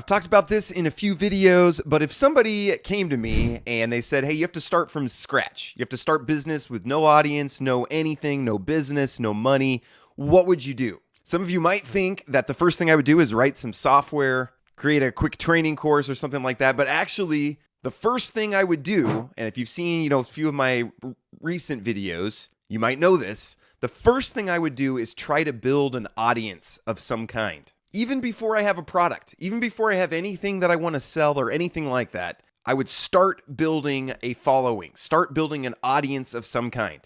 I've talked about this in a few videos, but if somebody came to me and they said, hey, you have to start from scratch. You have to start business with no audience, no anything, no business, no money. What would you do? Some of you might think that the first thing I would do is write some software, create a quick training course or something like that. But actually, the first thing I would do, and if you've seen, a few of my recent videos, you might know this. The first thing I would do is try to build an audience of some kind. Even before I have a product, even before I have anything that I want to sell or anything like that, I would start building a following, start building an audience of some kind.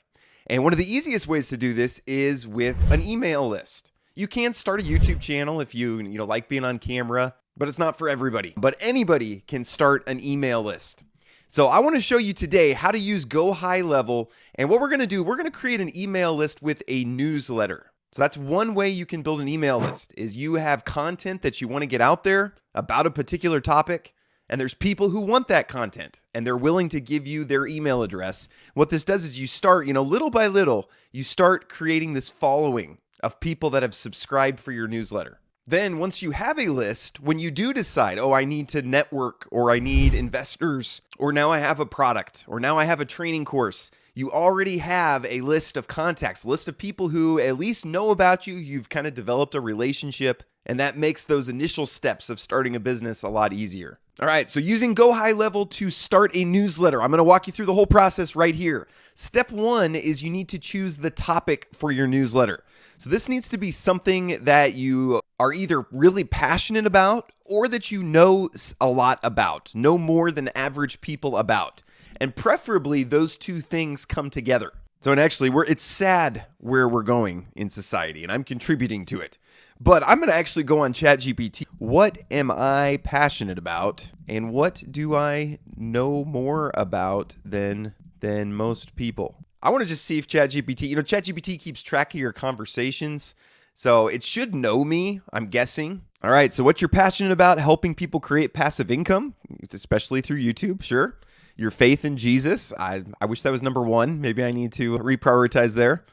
And one of the easiest ways to do this is with an email list. You can start a YouTube channel if you like being on camera, but it's not for everybody. But anybody can start an email list. So I want to show you today how to use GoHighLevel. And what we're going to do, we're going to create an email list with a newsletter. So that's one way you can build an email list, is you have content that you want to get out there about a particular topic, and there's people who want that content and they're willing to give you their email address. What this does is you start, little by little, you start creating this following of people that have subscribed for your newsletter. Then once you have a list, when you do decide, I need to network, or I need investors, or now I have a product, or now I have a training course, you already have a list of contacts, a list of people who at least know about you. You've kind of developed a relationship, and that makes those initial steps of starting a business a lot easier. All right, so using GoHighLevel to start a newsletter, I'm going to walk you through the whole process right here. Step one is you need to choose the topic for your newsletter. So this needs to be something that you are either really passionate about or that you know a lot about, know more than average people about. And preferably those two things come together. So and actually, it's sad where we're going in society, and I'm contributing to it. But I'm going to actually go on ChatGPT. What am I passionate about, and what do I know more about than most people? I want to just see if ChatGPT, ChatGPT keeps track of your conversations, so it should know me, I'm guessing. All right, so what you're passionate about: helping people create passive income, especially through YouTube, sure. Your faith in Jesus. I wish that was number one. Maybe I need to reprioritize there.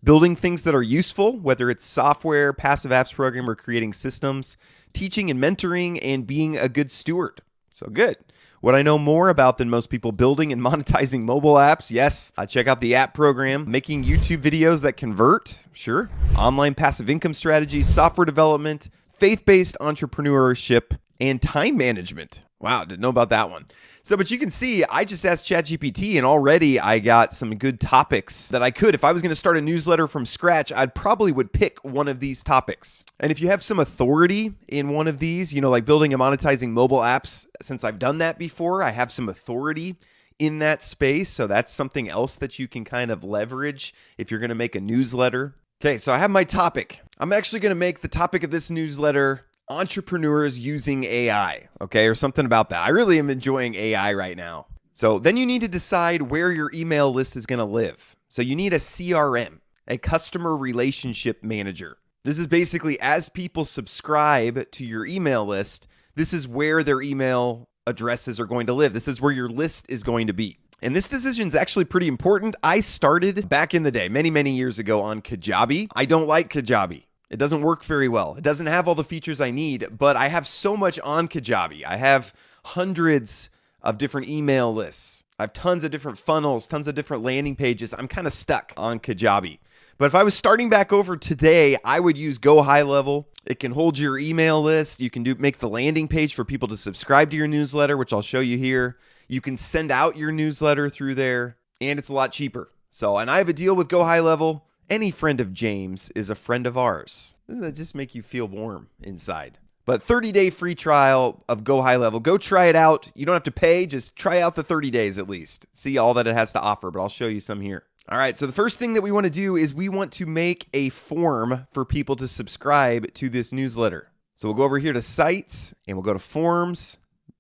Building things that are useful, whether it's software, passive apps program, or creating systems. Teaching and mentoring, and being a good steward. So good. What I know more about than most people: building and monetizing mobile apps. Yes. Check out the app program. Making YouTube videos that convert. Sure. Online passive income strategies, software development, faith-based entrepreneurship, and time management. Wow, didn't know about that one. So, but you can see, I just asked ChatGPT and already I got some good topics that I could. If I was going to start a newsletter from scratch, I'd probably would pick one of these topics. And if you have some authority in one of these, like building and monetizing mobile apps, since I've done that before, I have some authority in that space. So that's something else that you can kind of leverage if you're going to make a newsletter. Okay, so I have my topic. I'm actually going to make the topic of this newsletter entrepreneurs using AI, okay, or something about that. I really am enjoying AI right now. So then you need to decide where your email list is going to live. So you need a CRM, a customer relationship manager. This is basically, as people subscribe to your email list, this is where their email addresses are going to live. This is where your list is going to be. And this decision is actually pretty important. I started back in the day, many, many years ago, on Kajabi. I don't like Kajabi. It doesn't work very well. It doesn't have all the features I need, but I have so much on Kajabi. I have hundreds of different email lists. I have tons of different funnels, tons of different landing pages. I'm kind of stuck on Kajabi. But if I was starting back over today, I would use GoHighLevel. It can hold your email list. You can make the landing page for people to subscribe to your newsletter, which I'll show you here. You can send out your newsletter through there, and it's a lot cheaper. And I have a deal with GoHighLevel. Any friend of James is a friend of ours. Doesn't that just make you feel warm inside? But 30-day free trial of GoHighLevel. Go try it out. You don't have to pay. Just try out the 30 days at least. See all that it has to offer, but I'll show you some here. All right, so the first thing that we want to do is we want to make a form for people to subscribe to this newsletter. So we'll go over here to Sites, and we'll go to Forms,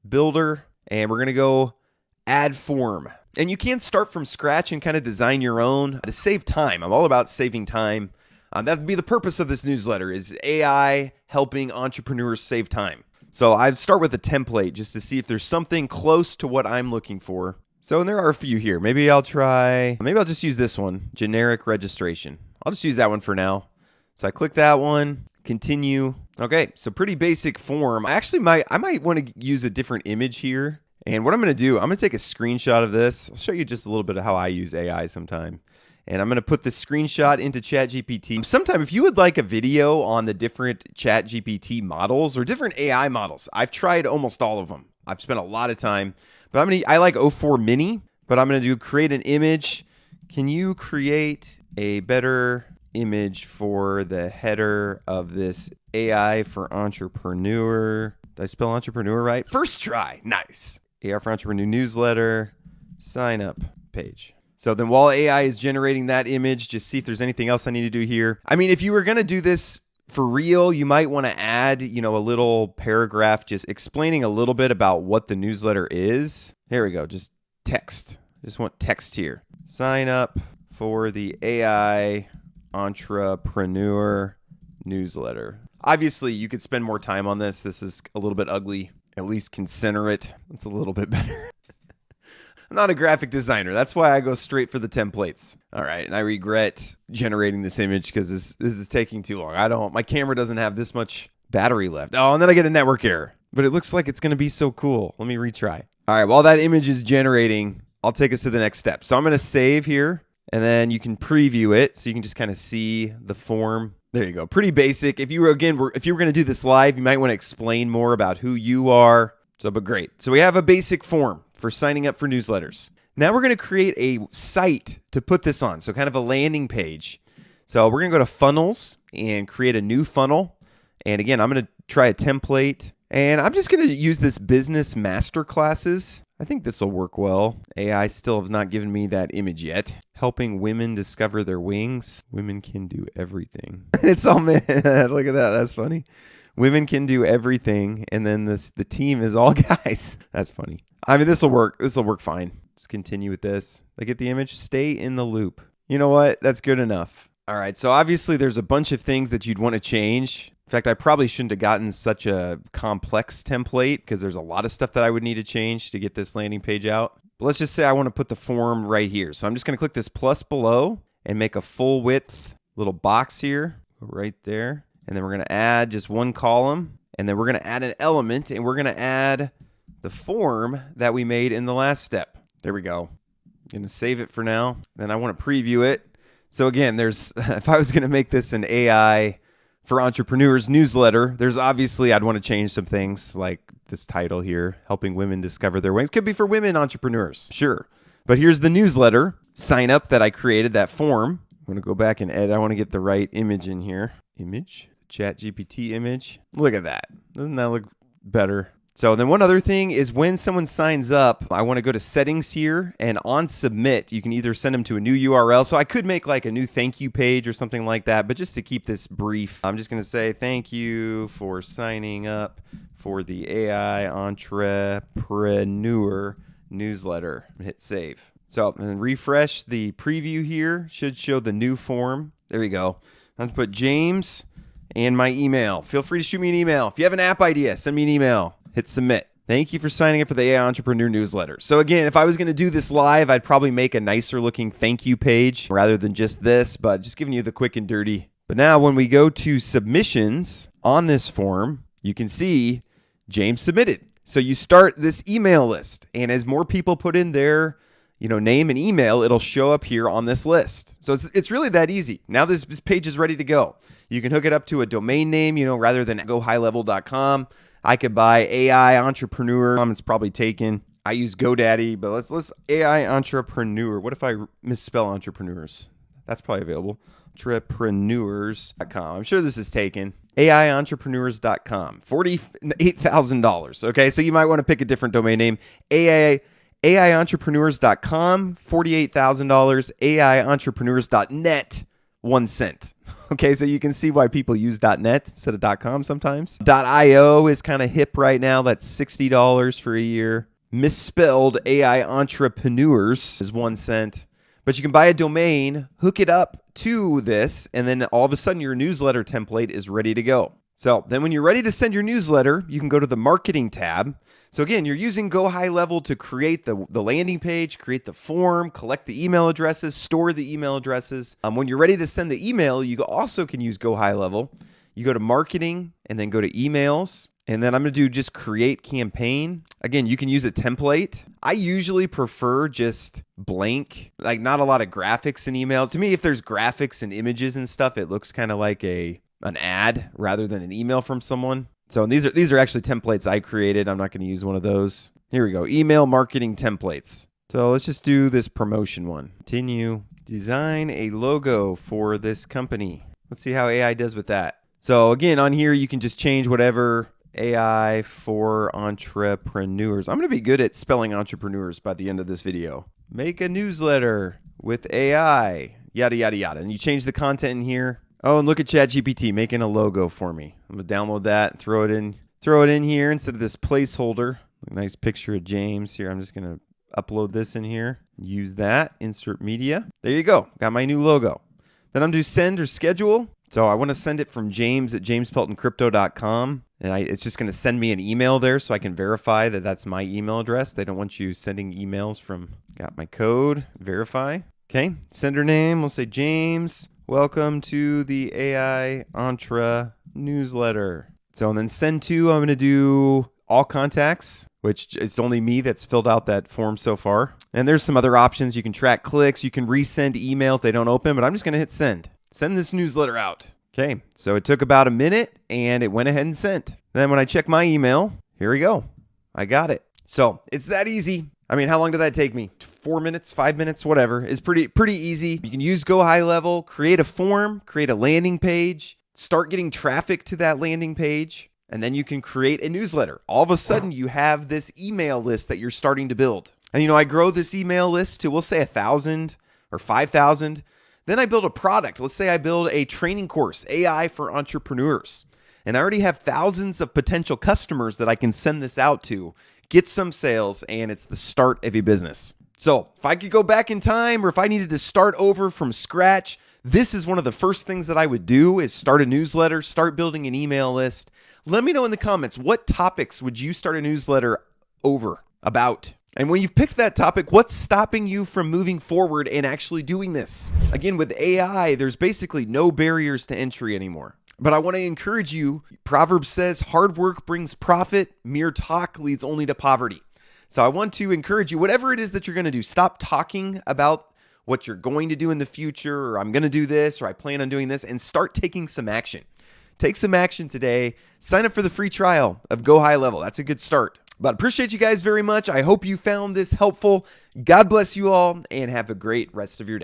Builder, and we're going to go Add Form. And you can start from scratch and kind of design your own to save time. I'm all about saving time. That would be the purpose of this newsletter, is AI helping entrepreneurs save time. So I'd start with a template just to see if there's something close to what I'm looking for. So and there are a few here. Maybe I'll just use this one, generic registration. I'll just use that one for now. So I click that one, continue, Okay, so pretty basic form. I might want to use a different image here. And what I'm going to do, I'm going to take a screenshot of this. I'll show you just a little bit of how I use AI sometime. And I'm going to put this screenshot into ChatGPT. Sometime, if you would like a video on the different ChatGPT models or different AI models, I've tried almost all of them. I've spent a lot of time, but I like O4 Mini, but I'm going to do create an image. Can you create a better image for the header of this AI for entrepreneur? Did I spell entrepreneur right? First try. Nice. AI for entrepreneur newsletter, sign up page. So then while AI is generating that image, just see if there's anything else I need to do here. I mean, if you were going to do this for real, you might want to add, a little paragraph just explaining a little bit about what the newsletter is. Here we go. Just text. Just want text here. Sign up for the AI entrepreneur newsletter. Obviously, you could spend more time on this. This is a little bit ugly. At least consider it. It's a little bit better. I'm not a graphic designer. That's why I go straight for the templates. All right, and I regret generating this image because this is taking too long. My camera doesn't have this much battery left. Oh, and then I get a network error. But it looks like it's going to be so cool. Let me retry. All right, while that image is generating, I'll take us to the next step. So I'm going to save here, and then you can preview it so you can just kind of see the form. There you go. Pretty basic. If you were going to do this live, you might want to explain more about who you are. But great. So we have a basic form for signing up for newsletters. Now we're going to create a site to put this on. So kind of a landing page. So we're going to go to funnels and create a new funnel. And again, I'm going to try a template. And I'm just going to use this business masterclasses. I think this will work well. AI still has not given me that image yet. Helping women discover their wings. Women can do everything. It's all men. Look at that. That's funny. Women can do everything. And then the team is all guys. That's funny. I mean, this will work. This will work fine. Let's continue with this. Look at the image. Stay in the loop. You know what? That's good enough. All right. So obviously there's a bunch of things that you'd want to change. In fact, I probably shouldn't have gotten such a complex template because there's a lot of stuff that I would need to change to get this landing page out. But let's just say I want to put the form right here. So I'm just going to click this plus below and make a full width little box here right there. And then we're going to add just one column. And then we're going to add an element and we're going to add the form that we made in the last step. There we go. I'm going to save it for now. Then I want to preview it. So again, if I was going to make this an AI for entrepreneurs newsletter, I'd want to change some things like this title here, helping women discover their wings. Could be for women entrepreneurs, sure. But here's the newsletter sign up that I created, that form. I'm going to go back and edit. I want to get the right image in here. Image, ChatGPT image. Look at that. Doesn't that look better? So then one other thing is when someone signs up, I want to go to settings here and on submit, you can either send them to a new URL. So I could make like a new thank you page or something like that. But just to keep this brief, I'm just going to say thank you for signing up for the AI Entrepreneur newsletter. Hit save. So and refresh the preview here. Should show the new form. There you go. I'm going to put James and my email. Feel free to shoot me an email. If you have an app idea, send me an email. Hit submit. Thank you for signing up for the AI Entrepreneur newsletter. So again, if I was going to do this live, I'd probably make a nicer looking thank you page rather than just this, but just giving you the quick and dirty. But now when we go to submissions on this form, you can see James submitted. So you start this email list, and as more people put in their name and email, it'll show up here on this list. So it's really that easy. Now this page is ready to go. You can hook it up to a domain name, rather than GoHighLevel.com. I could buy AI Entrepreneur. It's probably taken. I use GoDaddy, but let's AI Entrepreneur. What if I misspell entrepreneurs? That's probably available. Entrepreneurs.com. I'm sure this is taken. AIentrepreneurs.com. $48,000. Okay, so you might want to pick a different domain name. AIentrepreneurs.com. $48,000. AIentrepreneurs.net. 1 cent. Okay, so you can see why people use .net instead of .com sometimes. .io is kind of hip right now. That's $60 for a year. Misspelled AI Entrepreneurs is 1 cent. But you can buy a domain, hook it up to this, and then all of a sudden your newsletter template is ready to go. So then when you're ready to send your newsletter, you can go to the marketing tab. So again, you're using GoHighLevel to create the landing page, create the form, collect the email addresses, store the email addresses. When you're ready to send the email, you also can use GoHighLevel. You go to marketing and then go to emails. And then I'm going to do just create campaign. Again, you can use a template. I usually prefer just blank, like not a lot of graphics in emails. To me, if there's graphics and images and stuff, it looks kind of like an ad rather than an email from someone. So these are actually templates I created. I'm not going to use one of those. Here we go. Email marketing templates. So let's just do this promotion one. Continue. Design a logo for this company. Let's see how AI does with that. So again, on here, you can just change whatever. AI for entrepreneurs. I'm going to be good at spelling entrepreneurs by the end of this video. Make a newsletter with AI, yada, yada, yada. And you change the content in here. Oh, and look at ChatGPT making a logo for me. I'm going to download that and throw it in here instead of this placeholder. A nice picture of James here. I'm just going to upload this in here. Use that. Insert media. There you go. Got my new logo. Then I'm going to do send or schedule. So I want to send it from James at jamespeltoncrypto.com. And it's just going to send me an email there so I can verify that that's my email address. They don't want you sending emails from, got my code, verify. Okay, sender name, we'll say James, welcome to the AI Entre newsletter. So and then send to, I'm going to do all contacts, which it's only me that's filled out that form so far. And there's some other options. You can track clicks, you can resend email if they don't open, but I'm just going to hit send. Send this newsletter out. Okay, so it took about a minute and it went ahead and sent. Then when I check my email, here we go. I got it. So it's that easy. I mean, how long did that take me? 4 minutes, 5 minutes, whatever. It's pretty easy. You can use GoHighLevel, create a form, create a landing page, start getting traffic to that landing page, and then you can create a newsletter. All of a sudden, you have this email list that you're starting to build. And I grow this email list to, we'll say 1,000 or 5,000. Then I build a product. Let's say I build a training course, AI for entrepreneurs. And I already have thousands of potential customers that I can send this out to, get some sales, and it's the start of a business. So if I could go back in time or if I needed to start over from scratch, this is one of the first things that I would do is start a newsletter, start building an email list. Let me know in the comments, what topics would you start a newsletter over about? And when you've picked that topic, what's stopping you from moving forward and actually doing this? Again, with AI, there's basically no barriers to entry anymore. But I want to encourage you, Proverbs says, hard work brings profit, mere talk leads only to poverty. So I want to encourage you, whatever it is that you're going to do, stop talking about what you're going to do in the future, or I'm going to do this, or I plan on doing this, and start taking some action. Take some action today. Sign up for the free trial of GoHighLevel. That's a good start. But appreciate you guys very much. I hope you found this helpful. God bless you all and have a great rest of your day.